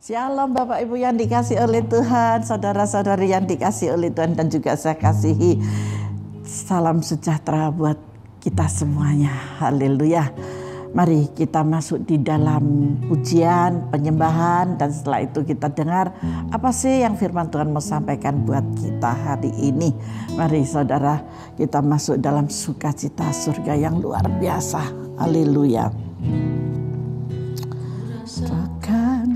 Shalom Bapak Ibu yang dikasih oleh Tuhan, saudara-saudari yang dikasih oleh Tuhan dan juga saya kasihi. Salam sejahtera buat kita semuanya. Haleluya. Mari kita masuk di dalam pujian, penyembahan, dan setelah itu kita dengar apa sih yang firman Tuhan mau sampaikan buat kita hari ini. Mari saudara, kita masuk dalam sukacita surga yang luar biasa. Haleluya. Rasakan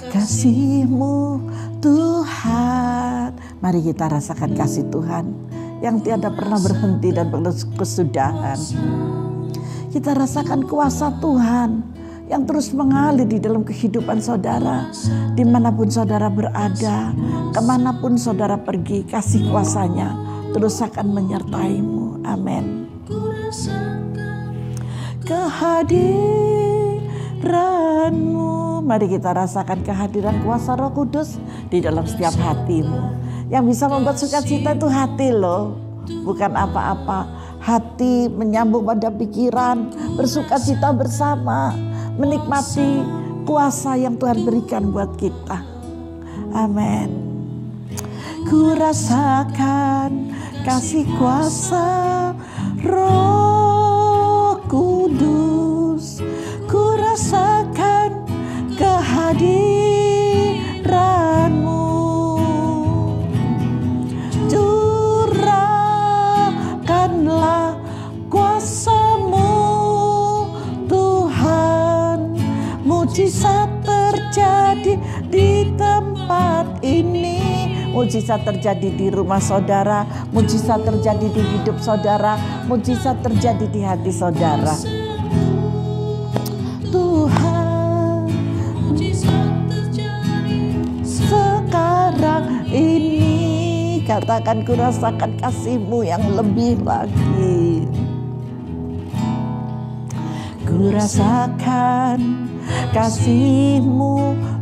kasih-Mu Tuhan. Mari kita rasakan kasih Tuhan yang tiada pernah berhenti dan berkesudahan. Kita rasakan kuasa Tuhan yang terus mengalir di dalam kehidupan saudara. Dimanapun saudara berada, kemanapun saudara pergi, kasih kuasanya terus akan menyertai-Mu. Amin. Kehadiran-Mu. Mari kita rasakan kehadiran kuasa Roh Kudus di dalam setiap hatimu. Yang bisa membuat sukacita itu hati loh, bukan apa-apa. Hati menyambung pada pikiran, bersukacita bersama, menikmati kuasa yang Tuhan berikan buat kita. Amin. Ku rasakan kasih kuasa Roh Kudus. Ku rasakan kehadiran-Mu. Curahkanlah kuasa-Mu Tuhan. Mujizat terjadi di tempat ini. Mujizat terjadi di rumah saudara, mujizat terjadi di hidup saudara, mujizat terjadi di hati saudara. Tuhan, sekarang ini katakan ku rasakan kasih-Mu yang lebih lagi. Ku rasakan kasih-Mu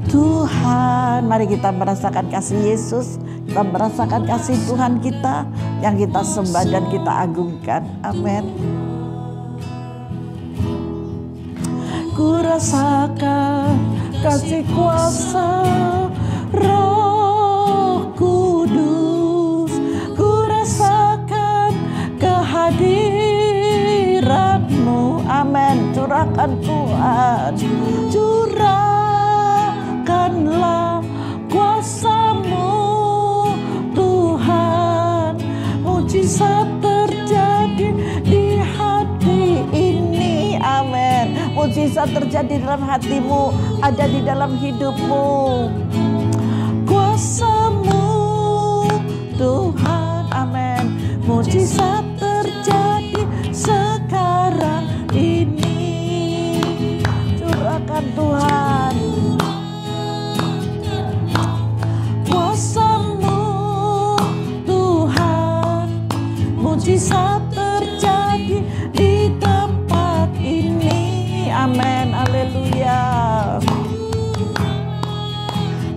Tuhan. Mari kita merasakan kasih Yesus, kita merasakan kasih Tuhan kita yang kita sembah dan kita agungkan. Amin. Ku rasakan kasih kuasa Roh Kudus. Ku rasakan kehadiran-Mu. Amin. Curahkan Tuhan, curahkanlah kuasa-Mu Tuhan. Mujizat terjadi di hati ini. Amin. Mujizat terjadi dalam hatimu, ada di dalam hidupmu. Kuasa-Mu Tuhan. Amin. Mujizat terjadi sekarang ini. Curahkan Tuhan kuasa-Mu Tuhan. Mujizat terjadi di tempat ini. Amin. Haleluya.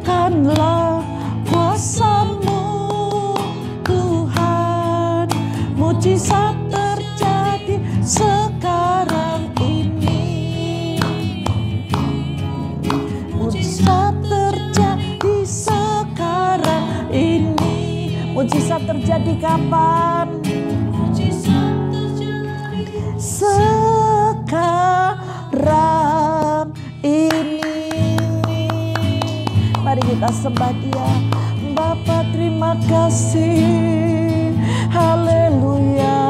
Kanlah kuasa-Mu Tuhan. Mujizat terjadi sekarang ini. Mujizat terjadi sekarang ini. Mujizat terjadi kapan? Sekarang ini. Mari kita sembah Dia. Bapa, terima kasih. Haleluya,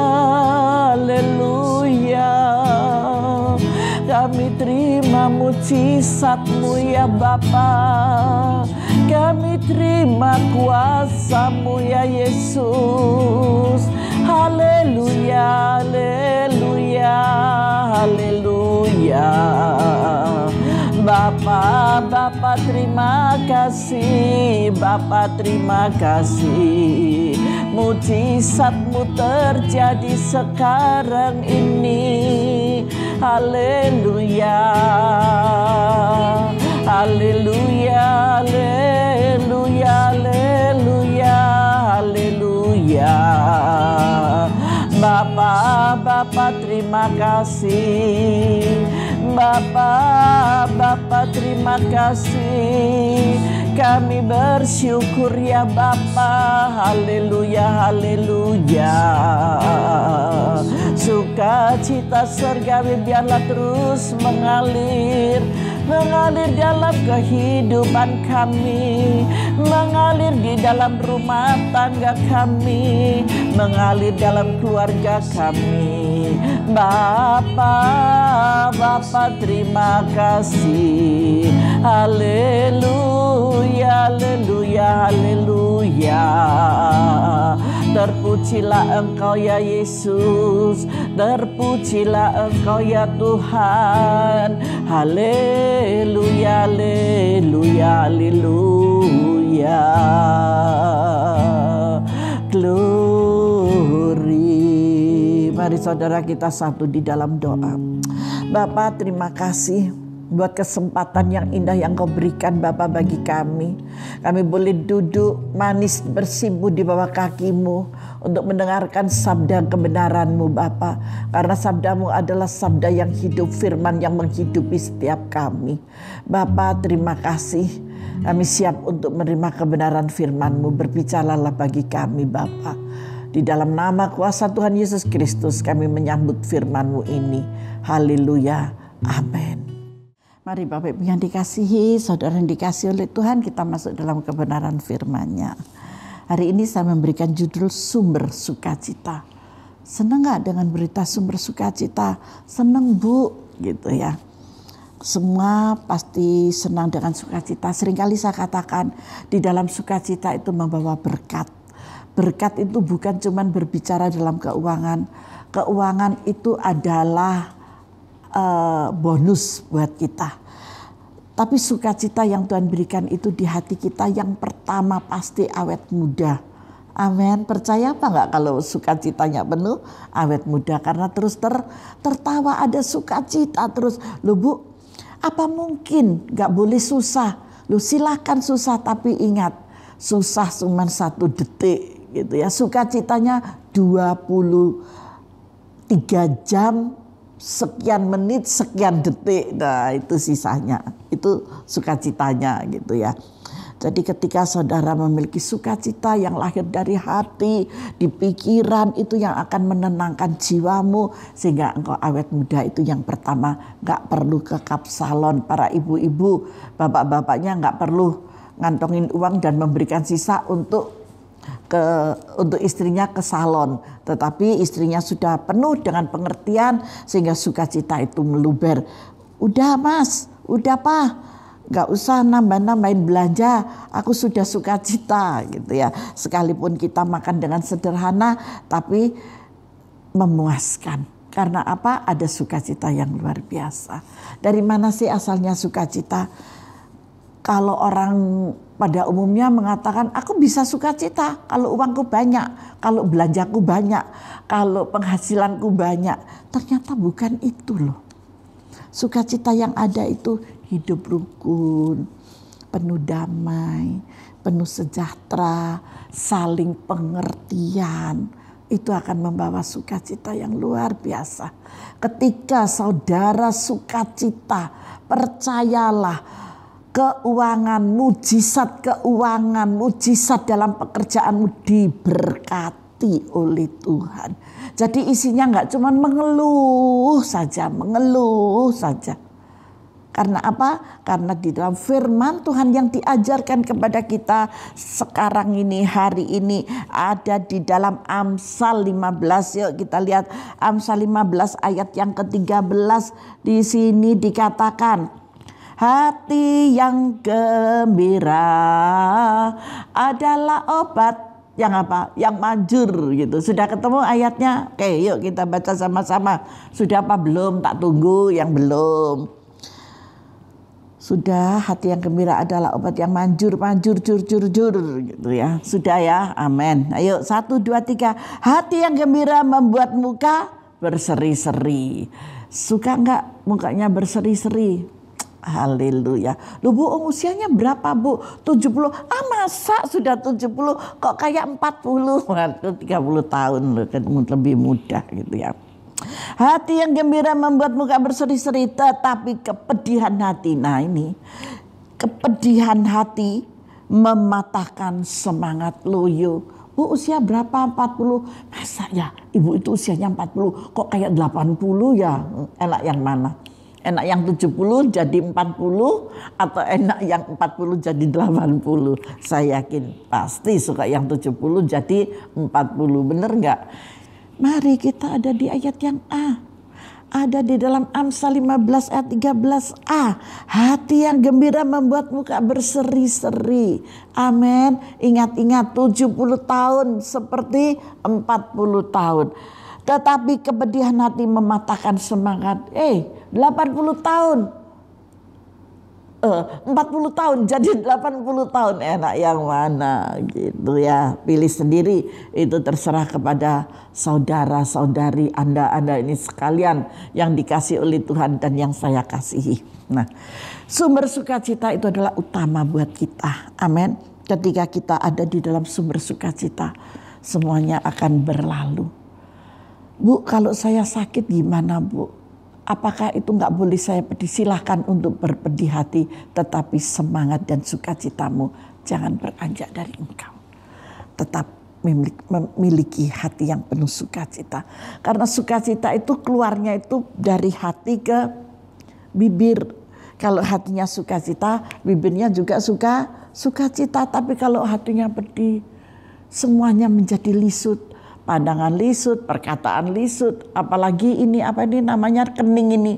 haleluya. Kami terima mujizat-Mu ya Bapa. Kami terima kuasa-Mu ya Yesus. Haleluya, haleluya, haleluya. Bapa, Bapa terima kasih. Bapa terima kasih. Mujizat-Mu terjadi sekarang ini. Haleluya, haleluya, haleluya, haleluya, haleluya. Bapa, Bapa terima kasih. Bapa terima kasih. Kami bersyukur ya Bapa. Haleluya, haleluya. Sukacita surgawi biarlah terus mengalir dalam kehidupan kami, mengalir di dalam rumah tangga kami, mengalir dalam keluarga kami. Bapa terima kasih. Haleluya, haleluya, haleluya. Terpujilah Engkau ya Yesus, terpujilah Engkau ya Tuhan. Haleluya, haleluya, haleluya. Glory. Mari saudara kita satu di dalam doa. Bapa terima kasih buat kesempatan yang indah yang Kau berikan Bapa bagi kami. Kami boleh duduk manis bersimpu di bawah kaki-Mu untuk mendengarkan sabda kebenaran-Mu Bapa. Karena sabda-Mu adalah sabda yang hidup, firman yang menghidupi setiap kami. Bapa terima kasih. Kami siap untuk menerima kebenaran firman-Mu. Berbicaralah bagi kami Bapa. Di dalam nama kuasa Tuhan Yesus Kristus kami menyambut firman-Mu ini. Haleluya. Amin. Mari Bapak Ibu yang dikasihi, saudara yang dikasihi oleh Tuhan, kita masuk dalam kebenaran firman-Nya. Hari ini saya memberikan judul sumber sukacita. Senang gak dengan berita sumber sukacita? Senang Bu, gitu ya. Semua pasti senang dengan sukacita. Seringkali saya katakan di dalam sukacita itu membawa berkat. Berkat itu bukan cuma berbicara dalam keuangan. Keuangan itu adalah bonus buat kita. Tapi sukacita yang Tuhan berikan itu di hati kita yang pertama pasti awet muda. Amin. Percaya apa enggak kalau sukacitanya penuh awet muda? Karena terus tertawa, ada sukacita terus. Loh Bu, apa mungkin enggak boleh susah? Loh silakan susah, tapi ingat susah cuma 1 detik gitu ya. Sukacitanya 23 jam sekian menit, sekian detik. Nah itu sisanya, itu sukacitanya gitu ya. Jadi ketika saudara memiliki sukacita yang lahir dari hati, di pikiran, itu yang akan menenangkan jiwamu. Sehingga engkau awet muda. Itu yang pertama. Gak perlu ke kapsalon. Para ibu-ibu, bapak-bapaknya gak perlu ngantongin uang dan memberikan sisa untuk istrinya ke salon, tetapi istrinya sudah penuh dengan pengertian sehingga sukacita itu meluber. Udah Mas, udah Pak, gak usah nambah-nambahin belanja, aku sudah sukacita gitu ya. Sekalipun kita makan dengan sederhana tapi memuaskan. Karena apa? Ada sukacita yang luar biasa. Dari mana sih asalnya sukacita? Kalau orang pada umumnya mengatakan aku bisa sukacita kalau uangku banyak, kalau belanjaku banyak, kalau penghasilanku banyak. Ternyata bukan itu loh. Sukacita yang ada itu hidup rukun, penuh damai, penuh sejahtera, saling pengertian. Itu akan membawa sukacita yang luar biasa. Ketika saudara sukacita, percayalah, mujizat keuangan, mujizat dalam pekerjaanmu diberkati oleh Tuhan. Jadi isinya enggak cuma mengeluh saja. Karena apa? Karena di dalam firman Tuhan yang diajarkan kepada kita sekarang ini, hari ini, ada di dalam Amsal 15. Yuk kita lihat Amsal 15 ayat yang ke-13. Di sini dikatakan, hati yang gembira adalah obat yang apa? Yang manjur gitu. Sudah ketemu ayatnya? Oke, yuk kita baca sama-sama. Sudah apa belum? Tak tunggu yang belum. Sudah, hati yang gembira adalah obat yang manjur gitu ya. Sudah ya, amin. Ayo 1, 2, 3. Hati yang gembira membuat muka berseri-seri. Suka enggak mukanya berseri-seri? Haleluya. Loh Bu, usianya berapa Bu? 70. Masa sudah 70 kok kayak 40? Waktu 30 tahun loh, kan lebih muda gitu ya. Hati yang gembira membuat muka berseri-seri, tetapi kepedihan hati, nah ini, kepedihan hati mematahkan semangat loyo. Bu usia berapa? 40. Masa ya ibu itu usianya 40 kok kayak 80 ya? Enak yang mana? Enak yang 70 jadi 40 atau enak yang 40 jadi 80? Saya yakin pasti suka yang 70 jadi 40. Bener nggak? Mari kita ada di ayat yang A. Ada di dalam Amsal 15 ayat 13a. Hati yang gembira membuat muka berseri-seri. Amin. Ingat-ingat 70 tahun seperti 40 tahun. Tetapi kepedihan hati mematahkan semangat. 80 tahun. 40 tahun jadi 80 tahun, enak yang mana gitu ya. Pilih sendiri, itu terserah kepada saudara-saudari Anda ini sekalian yang dikasih oleh Tuhan dan yang saya kasihi. Nah, sumber sukacita itu adalah utama buat kita. Amin. Ketika kita ada di dalam sumber sukacita, semuanya akan berlalu. Bu, kalau saya sakit gimana, Bu? Apakah itu nggak boleh saya pedih? Silahkan untuk berpedih hati, tetapi semangat dan sukacitamu jangan beranjak dari engkau. Tetap memiliki hati yang penuh sukacita. Karena sukacita itu keluarnya itu dari hati ke bibir. Kalau hatinya sukacita, bibirnya juga sukacita. Tapi kalau hatinya pedih, semuanya menjadi lisut. Pandangan lisut, perkataan lisut, apalagi ini namanya kening ini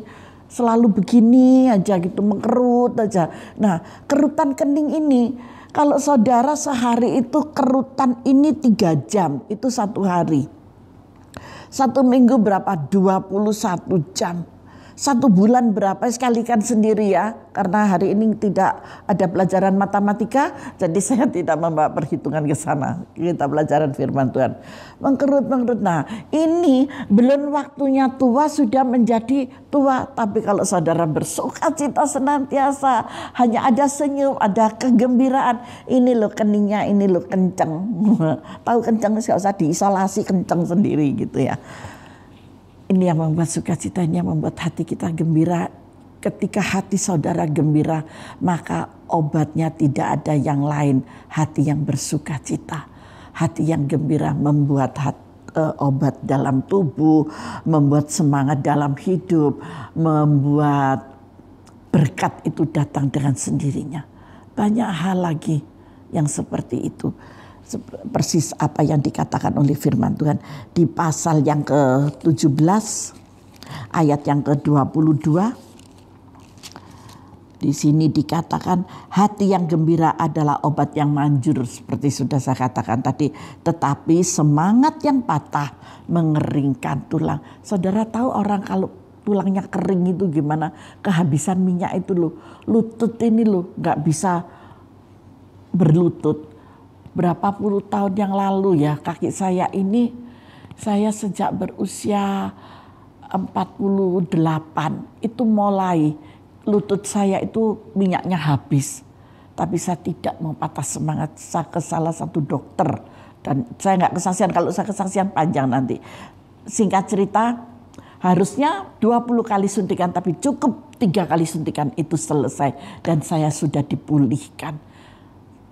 selalu begini aja gitu, mengkerut aja. Nah, kerutan kening ini kalau saudara sehari itu kerutan ini 3 jam, itu 1 hari. 1 minggu berapa? 21 jam. 1 bulan berapa? Sekalikan sendiri ya. Karena hari ini tidak ada pelajaran matematika, jadi saya tidak membawa perhitungan ke sana. Kita pelajaran firman Tuhan. Mengkerut. Nah, ini belum waktunya tua sudah menjadi tua. Tapi kalau saudara bersukacita senantiasa, hanya ada senyum, ada kegembiraan. Ini loh keningnya, ini loh kenceng. Tahu kenceng, nggak usah diisolasi, kenceng sendiri gitu ya. Ini yang membuat sukacita, ini yang membuat hati kita gembira. Ketika hati saudara gembira, maka obatnya tidak ada yang lain. Hati yang bersukacita, hati yang gembira membuat obat dalam tubuh, membuat semangat dalam hidup, membuat berkat itu datang dengan sendirinya. Banyak hal lagi yang seperti itu. Persis apa yang dikatakan oleh firman Tuhan di pasal yang ke-17 ayat yang ke-22. Di sini dikatakan hati yang gembira adalah obat yang manjur, seperti sudah saya katakan tadi, tetapi semangat yang patah mengeringkan tulang. Saudara tahu orang kalau tulangnya kering itu gimana? Kehabisan minyak itu loh. Lutut ini loh nggak bisa berlutut. Berapa puluh tahun yang lalu ya, kaki saya ini, saya sejak berusia 48 itu mulai lutut saya itu minyaknya habis. Tapi saya tidak mau patah semangat. Saya ke salah satu dokter dan saya nggak kesaksian. Kalau saya kesaksian panjang nanti. Singkat cerita, harusnya 20 kali suntikan, tapi cukup 3 kali suntikan itu selesai dan saya sudah dipulihkan.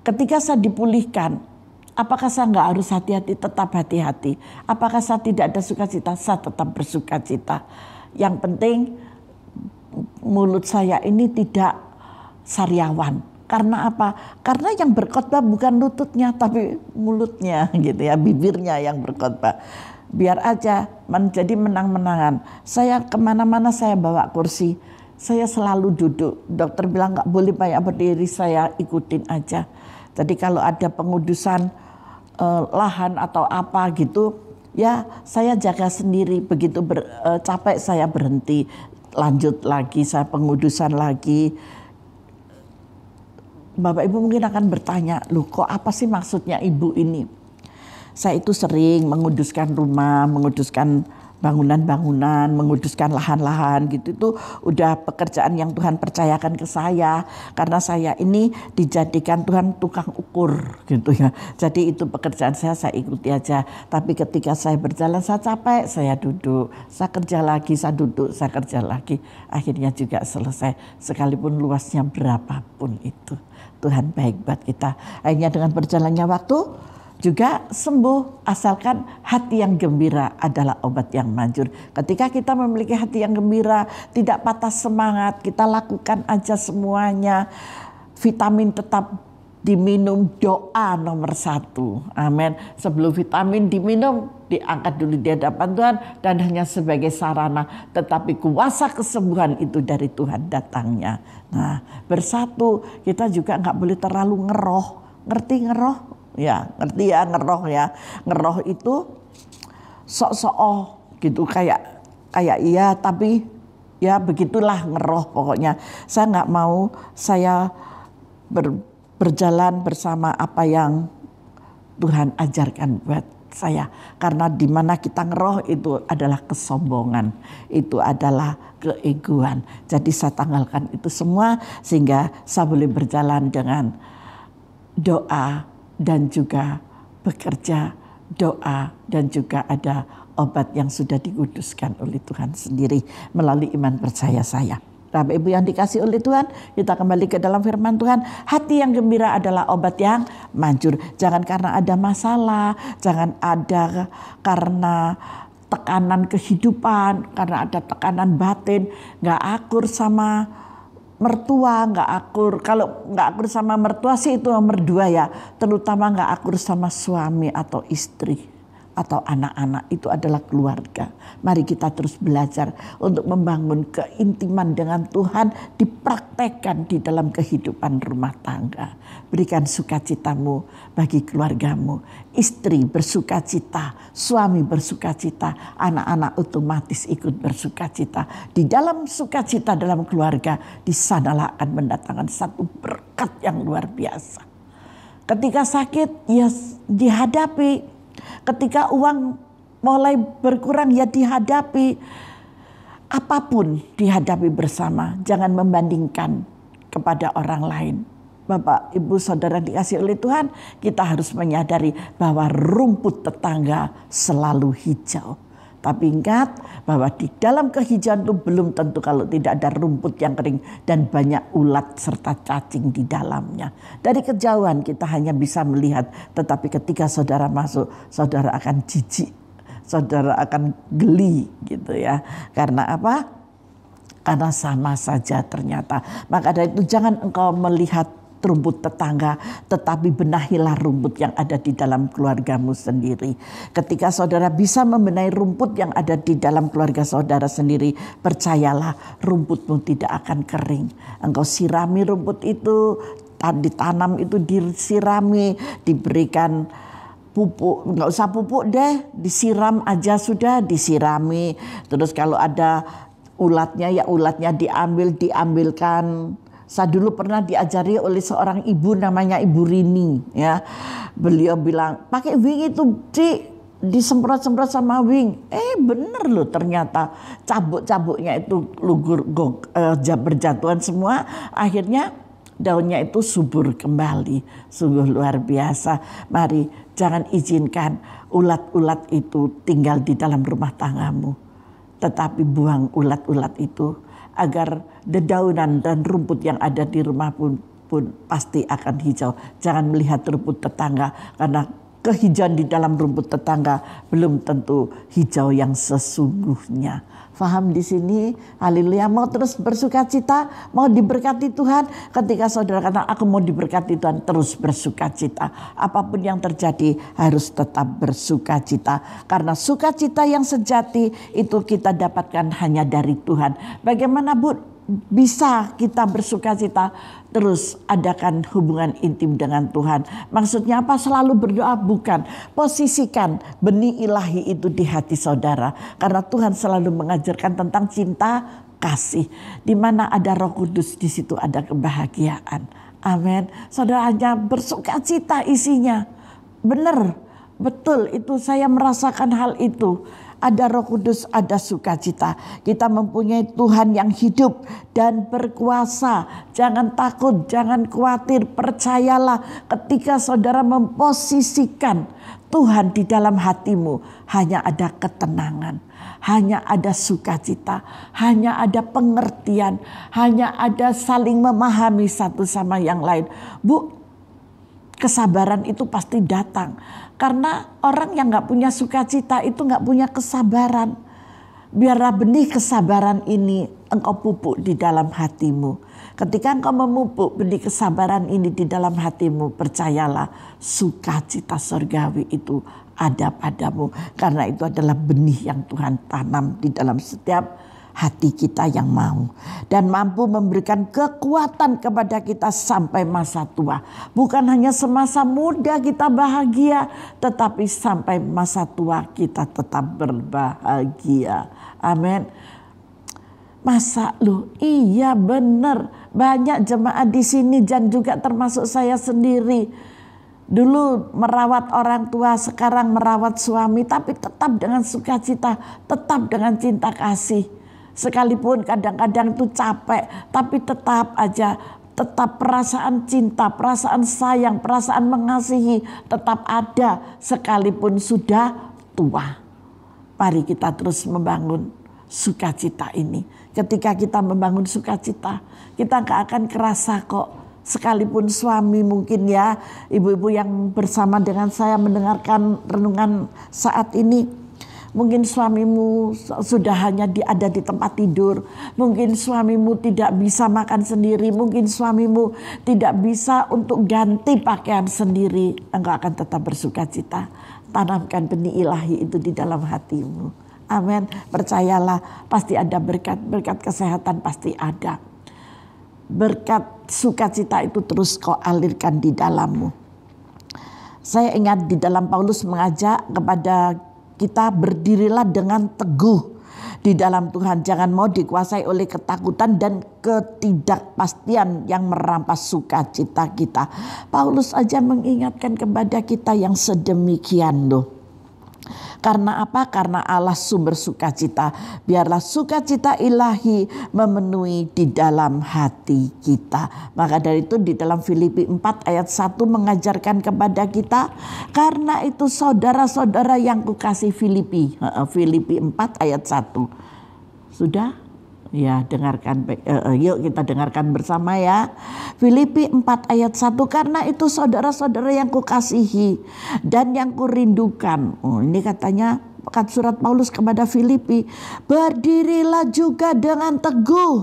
Ketika saya dipulihkan, apakah saya nggak harus hati-hati? Tetap hati-hati. Apakah saya tidak ada sukacita? Saya tetap bersukacita. Yang penting mulut saya ini tidak sariawan. Karena apa? Karena yang berkhotbah bukan lututnya, tapi mulutnya gitu ya, bibirnya yang berkhotbah. Biar aja menjadi menang-menangan. Saya kemana-mana saya bawa kursi. Saya selalu duduk. Dokter bilang nggak boleh banyak berdiri, saya ikutin aja. Jadi kalau ada pengudusan lahan atau apa gitu, ya saya jaga sendiri. Begitu capek saya berhenti, lanjut lagi, saya pengudusan lagi. Bapak Ibu mungkin akan bertanya, loh kok apa sih maksudnya Ibu ini? Saya itu sering menguduskan rumah, menguduskan bangunan-bangunan, menguduskan lahan-lahan gitu. Itu udah pekerjaan yang Tuhan percayakan ke saya, karena saya ini dijadikan Tuhan tukang ukur gitu ya. Jadi itu pekerjaan saya ikuti aja. Tapi ketika saya berjalan saya capek, saya duduk, saya kerja lagi, saya duduk, saya kerja lagi. Akhirnya juga selesai, sekalipun luasnya berapapun itu. Tuhan baik buat kita. Akhirnya dengan berjalannya waktu juga sembuh, asalkan hati yang gembira adalah obat yang manjur. Ketika kita memiliki hati yang gembira, tidak patah semangat, kita lakukan aja semuanya. Vitamin tetap diminum, doa nomor 1. Amin. Sebelum vitamin diminum, diangkat dulu di hadapan Tuhan, dan hanya sebagai sarana. Tetapi kuasa kesembuhan itu dari Tuhan datangnya. Nah, bersatu, kita juga nggak boleh terlalu ngeroh. Ngerti ngeroh? Ya, ngerti ya ngeroh ya. Ngeroh itu sok-sok gitu, kayak iya tapi ya begitulah ngeroh pokoknya. Saya nggak mau saya berjalan bersama apa yang Tuhan ajarkan buat saya. Karena di mana kita ngeroh itu adalah kesombongan, itu adalah keegoan. Jadi saya tanggalkan itu semua sehingga saya boleh berjalan dengan doa dan juga bekerja, doa dan juga ada obat yang sudah dikuduskan oleh Tuhan sendiri melalui iman percaya saya. Bapak Ibu yang dikasih oleh Tuhan, kita kembali ke dalam firman Tuhan. Hati yang gembira adalah obat yang manjur. Jangan karena ada masalah, jangan ada karena tekanan kehidupan, karena ada tekanan batin, gak akur sama mertua, nggak akur. Kalau nggak akur sama mertua sih itu nomor 2 ya. Terutama nggak akur sama suami atau istri atau anak-anak, itu adalah keluarga. Mari kita terus belajar untuk membangun keintiman dengan Tuhan, dipraktekkan di dalam kehidupan rumah tangga. Berikan sukacitamu bagi keluargamu. Istri bersukacita, suami bersukacita, anak-anak otomatis ikut bersukacita. Di dalam sukacita dalam keluarga, di sanalah akan mendatangkan satu berkat yang luar biasa. Ketika sakit, ya dihadapi. Ketika uang mulai berkurang, ya dihadapi. Apapun dihadapi bersama. Jangan membandingkan kepada orang lain. Bapak, Ibu, Saudara dikasih oleh Tuhan, kita harus menyadari bahwa rumput tetangga selalu hijau. Tapi ingat bahwa di dalam kehijauan itu belum tentu kalau tidak ada rumput yang kering dan banyak ulat serta cacing di dalamnya. Dari kejauhan kita hanya bisa melihat, tetapi ketika saudara masuk, saudara akan jijik, saudara akan geli gitu ya. Karena apa? Karena sama saja ternyata. Maka dari itu jangan engkau melihat rumput tetangga, tetapi benahilah rumput yang ada di dalam keluargamu sendiri. Ketika saudara bisa membenahi rumput yang ada di dalam keluarga saudara sendiri, percayalah rumputmu tidak akan kering. Engkau sirami rumput itu, ditanam itu disirami, diberikan pupuk, nggak usah pupuk deh, disiram aja sudah, disirami. Terus kalau ada ulatnya, ya ulatnya diambilkan. Saya dulu pernah diajari oleh seorang ibu namanya Ibu Rini ya. Beliau bilang, pakai wing itu disemprot-semprot sama wing. Bener loh ternyata cabuk-cabuknya itu berjatuhan semua. Akhirnya daunnya itu subur kembali. Sungguh luar biasa. Mari jangan izinkan ulat-ulat itu tinggal di dalam rumah tanggamu. Tetapi buang ulat-ulat itu agar dedaunan dan rumput yang ada di rumah pun pasti akan hijau. Jangan melihat rumput tetangga, karena kehijauan di dalam rumput tetangga belum tentu hijau yang sesungguhnya. Faham di sini? Haleluya. Mau terus bersukacita, mau diberkati Tuhan. Ketika saudara kata, aku mau diberkati Tuhan, terus bersukacita. Apapun yang terjadi harus tetap bersukacita. Karena sukacita yang sejati itu kita dapatkan hanya dari Tuhan. Bagaimana bisa kita bersukacita? Terus adakan hubungan intim dengan Tuhan. Maksudnya apa? Selalu berdoa? Bukan. Posisikan benih ilahi itu di hati saudara. Karena Tuhan selalu mengajarkan tentang cinta kasih. Di mana ada Roh Kudus, di situ ada kebahagiaan. Amin. Saudara hanya bersukacita isinya. Benar, betul itu saya merasakan hal itu. ada Roh Kudus, ada sukacita. Kita mempunyai Tuhan yang hidup dan berkuasa. Jangan takut, jangan khawatir. Percayalah, ketika saudara memposisikan Tuhan di dalam hatimu, hanya ada ketenangan, hanya ada sukacita, hanya ada pengertian, hanya ada saling memahami satu sama yang lain. Bu, kesabaran itu pasti datang. Karena orang yang gak punya sukacita itu gak punya kesabaran. Biarlah benih kesabaran ini engkau pupuk di dalam hatimu. Ketika engkau memupuk benih kesabaran ini di dalam hatimu, percayalah sukacita surgawi itu ada padamu. Karena itu adalah benih yang Tuhan tanam di dalam setiap hati kita yang mau. Dan mampu memberikan kekuatan kepada kita sampai masa tua. Bukan hanya semasa muda kita bahagia, tetapi sampai masa tua kita tetap berbahagia. Amin. Masa lu? Iya benar. Banyak jemaat di sini dan juga termasuk saya sendiri. Dulu merawat orang tua, sekarang merawat suami, tapi tetap dengan sukacita, tetap dengan cinta kasih. Sekalipun kadang-kadang itu capek, tapi tetap aja, tetap perasaan cinta, perasaan sayang, perasaan mengasihi tetap ada sekalipun sudah tua. Mari kita terus membangun sukacita ini. Ketika kita membangun sukacita, kita gak akan kerasa kok. Sekalipun suami mungkin ya, ibu-ibu yang bersama dengan saya mendengarkan renungan saat ini, mungkin suamimu sudah hanya ada di tempat tidur. Mungkin suamimu tidak bisa makan sendiri. Mungkin suamimu tidak bisa untuk ganti pakaian sendiri. Engkau akan tetap bersukacita. Tanamkan benih ilahi itu di dalam hatimu. Amin. Percayalah, pasti ada berkat. Berkat kesehatan pasti ada. Berkat sukacita itu terus kau alirkan di dalammu. Saya ingat di dalam Paulus mengajak kepada kita, berdirilah dengan teguh di dalam Tuhan. Jangan mau dikuasai oleh ketakutan dan ketidakpastian yang merampas sukacita kita. Paulus aja mengingatkan kepada kita yang sedemikian loh. Karena apa? Karena Allah sumber sukacita. Biarlah sukacita ilahi memenuhi di dalam hati kita. Maka dari itu di dalam Filipi 4 ayat 1 mengajarkan kepada kita. Karena itu saudara-saudara yang kukasih, Filipi 4 ayat 1. Sudah? Ya, dengarkan. Yuk kita dengarkan bersama ya. Filipi 4 ayat 1. Karena itu saudara-saudara yang kukasihi dan yang kurindukan. Ini katanya surat Paulus kepada Filipi. Berdirilah juga dengan teguh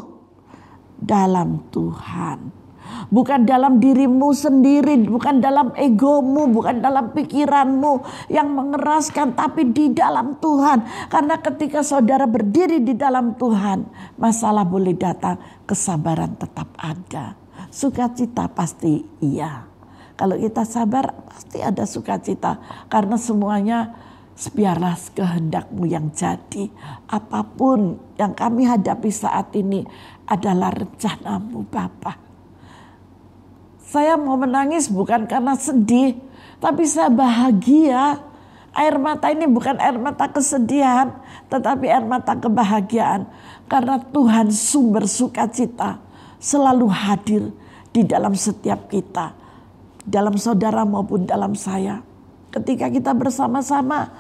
dalam Tuhan. Bukan dalam dirimu sendiri, bukan dalam egomu, bukan dalam pikiranmu yang mengeraskan, tapi di dalam Tuhan. Karena ketika saudara berdiri di dalam Tuhan, masalah boleh datang, kesabaran tetap ada. Sukacita pasti iya. Kalau kita sabar, pasti ada sukacita. Karena semuanya biarlah kehendakmu yang jadi. Apapun yang kami hadapi saat ini adalah rencanamu Bapa. Saya mau menangis bukan karena sedih, tapi saya bahagia. Air mata ini bukan air mata kesedihan, tetapi air mata kebahagiaan. Karena Tuhan sumber sukacita selalu hadir di dalam setiap kita. Dalam saudara maupun dalam saya. Ketika kita bersama-sama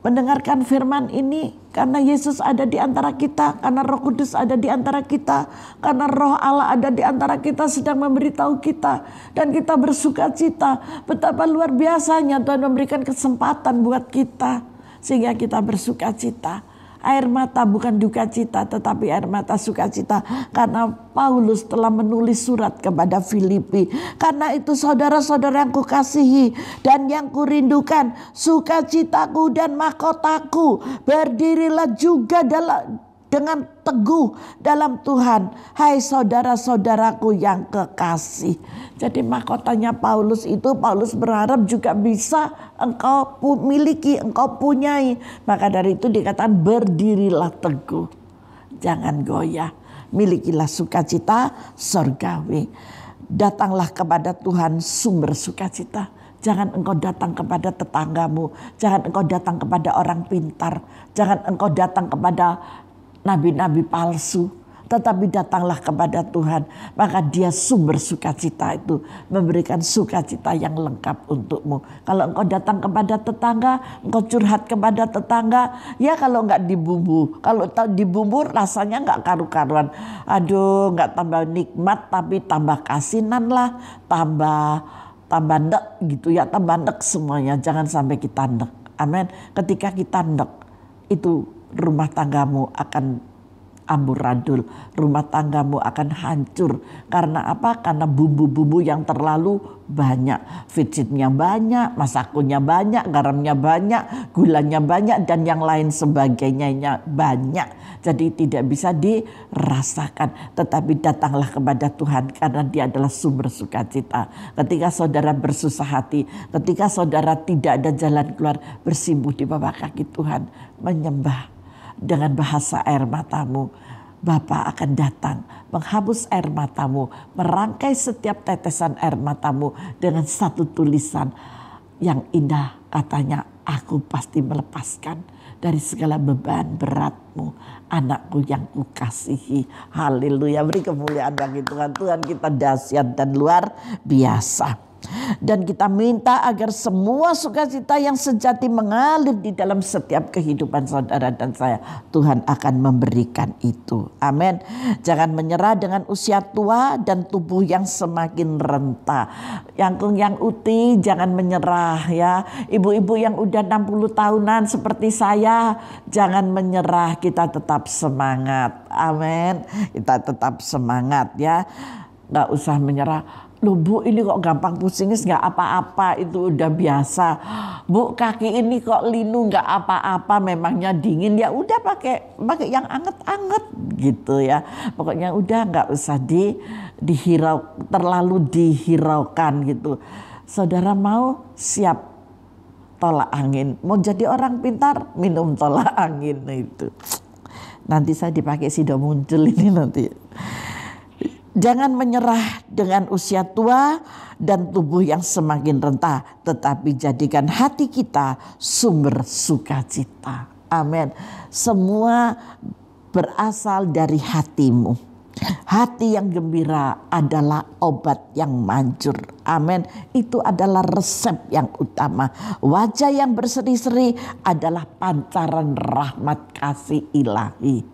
mendengarkan firman ini, karena Yesus ada di antara kita, karena Roh Kudus ada di antara kita, karena Roh Allah ada di antara kita sedang memberitahu kita, dan kita bersukacita. Betapa luar biasanya Tuhan memberikan kesempatan buat kita sehingga kita bersukacita. Air mata bukan duka cita, tetapi air mata sukacita. Karena Paulus telah menulis surat kepada Filipi. Karena itu saudara-saudara yang kukasihi dan yang kurindukan, sukacitaku dan mahkotaku, berdirilah juga dengan teguh dalam Tuhan. Hai saudara-saudaraku yang kekasih. Jadi mahkotanya Paulus itu, Paulus berharap juga bisa engkau miliki, engkau punyai. Maka dari itu dikatakan berdirilah teguh. Jangan goyah. Milikilah sukacita surgawi. Datanglah kepada Tuhan sumber sukacita. Jangan engkau datang kepada tetanggamu, jangan engkau datang kepada orang pintar, jangan engkau datang kepada nabi-nabi palsu, tetapi datanglah kepada Tuhan. Maka dia sumber sukacita itu, memberikan sukacita yang lengkap untukmu. Kalau engkau datang kepada tetangga, engkau curhat kepada tetangga, ya kalau enggak dibumbu, kalau dibumbu rasanya enggak karu-karuan. Aduh, enggak tambah nikmat, tapi tambah kasinan lah, tambah nek gitu ya, tambah nek semuanya. Jangan sampai kita nek. Amin. Ketika kita nek, itu rumah tanggamu akan amburadul, rumah tanggamu akan hancur. Karena apa? Karena bumbu-bumbu yang terlalu banyak, fititnya banyak, masakunya banyak, garamnya banyak, gulanya banyak, dan yang lain sebagainya banyak. Jadi tidak bisa dirasakan. Tetapi datanglah kepada Tuhan karena Dia adalah sumber sukacita. Ketika saudara bersusah hati, ketika saudara tidak ada jalan keluar, bersimpuh di bawah kaki Tuhan, menyembah. Dengan bahasa air matamu, Bapa akan datang menghapus air matamu, merangkai setiap tetesan air matamu dengan satu tulisan yang indah. Katanya, aku pasti melepaskan dari segala beban beratmu, anakku yang kukasihi. Haleluya, beri kemuliaan bagi Tuhan. Tuhan kita dahsyat dan luar biasa. Dan kita minta agar semua sukacita yang sejati mengalir di dalam setiap kehidupan saudara dan saya. Tuhan akan memberikan itu. Amin. Jangan menyerah dengan usia tua dan tubuh yang semakin renta. Yang uti jangan menyerah ya. Ibu-ibu yang udah 60 tahunan seperti saya, jangan menyerah. Kita tetap semangat. Amin. Kita tetap semangat ya. Gak usah menyerah. Loh Bu, ini kok gampang pusing, gak apa-apa, itu udah biasa. Bu, kaki ini kok linu, gak apa-apa, memangnya dingin. Ya udah pakai yang anget-anget gitu ya. Pokoknya udah gak usah terlalu dihiraukan gitu. Saudara mau siap tolak angin, mau jadi orang pintar, minum tolak angin itu. Nanti saya dipakai sido muncul ini nanti. Jangan menyerah dengan usia tua dan tubuh yang semakin renta, tetapi jadikan hati kita sumber sukacita. Amin. Semua berasal dari hatimu. Hati yang gembira adalah obat yang manjur. Amin. Itu adalah resep yang utama. Wajah yang berseri-seri adalah pancaran rahmat kasih ilahi.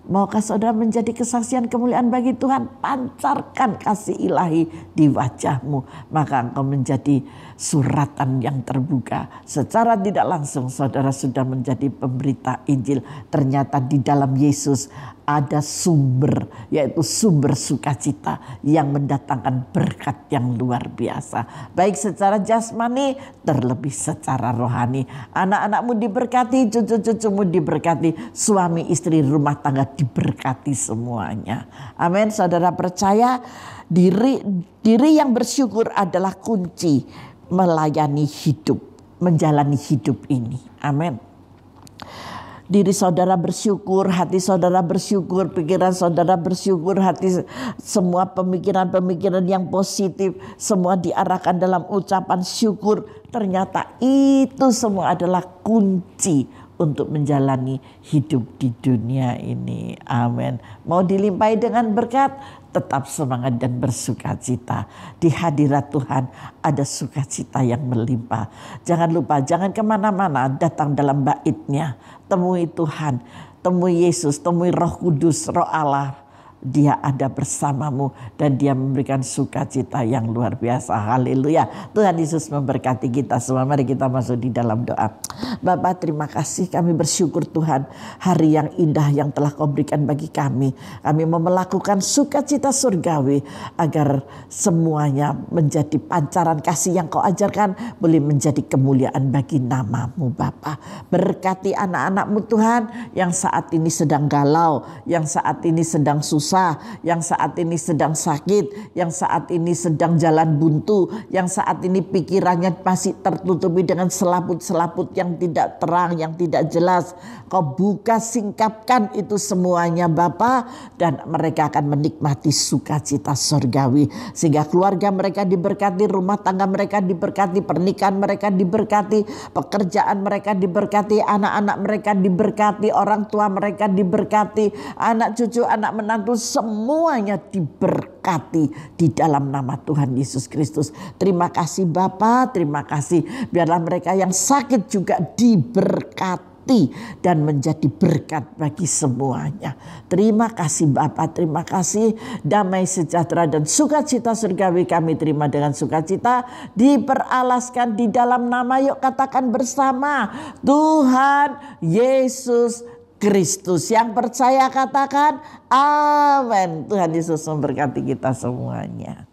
Maukah saudara menjadi kesaksian kemuliaan bagi Tuhan? Pancarkan kasih ilahi di wajahmu. Maka engkau menjadi suratan yang terbuka. Secara tidak langsung saudara sudah menjadi pemberita Injil. Ternyata di dalam Yesus ada sumber, yaitu sumber sukacita yang mendatangkan berkat yang luar biasa. Baik secara jasmani, terlebih secara rohani. Anak-anakmu diberkati, cucu-cucumu diberkati, suami istri rumah tangga diberkati semuanya. Amin. Saudara percaya diri yang bersyukur adalah kunci melayani hidup, menjalani hidup ini. Amin. Diri saudara bersyukur, hati saudara bersyukur, pikiran saudara bersyukur, hati semua pemikiran-pemikiran yang positif semua diarahkan dalam ucapan syukur. Ternyata itu semua adalah kunci untuk menjalani hidup di dunia ini. Amin. Mau dilimpahi dengan berkat, tetap semangat dan bersukacita. Di hadirat Tuhan ada sukacita yang melimpah. Jangan lupa, jangan kemana-mana, datang dalam bait-Nya. Temui Tuhan, temui Yesus, temui Roh Kudus, Roh Allah. Dia ada bersamamu dan Dia memberikan sukacita yang luar biasa. Haleluya. Tuhan Yesus memberkati kita semua. Mari kita masuk di dalam doa. Bapa, terima kasih, kami bersyukur Tuhan hari yang indah yang telah Kau berikan bagi kami. Kami mau melakukan sukacita surgawi agar semuanya menjadi pancaran kasih yang Kau ajarkan boleh menjadi kemuliaan bagi nama-Mu Bapa. Berkati anak-anak-Mu Tuhan yang saat ini sedang galau, yang saat ini sedang susah, susah, yang saat ini sedang sakit, yang saat ini sedang jalan buntu, yang saat ini pikirannya masih tertutupi dengan selaput-selaput yang tidak terang, yang tidak jelas. Kau buka, singkapkan itu semuanya Bapa, dan mereka akan menikmati sukacita surgawi. Sehingga keluarga mereka diberkati, rumah tangga mereka diberkati, pernikahan mereka diberkati, pekerjaan mereka diberkati, anak-anak mereka diberkati, orang tua mereka diberkati, anak cucu, anak menantu, semuanya diberkati di dalam nama Tuhan Yesus Kristus. Terima kasih Bapa, terima kasih. Biarlah mereka yang sakit juga diberkati dan menjadi berkat bagi semuanya. Terima kasih Bapa, terima kasih. Damai sejahtera dan sukacita surgawi kami terima dengan sukacita, diperalaskan di dalam nama, yuk katakan bersama, Tuhan Yesus Kristus. Yang percaya katakan amin. Tuhan Yesus memberkati kita semuanya.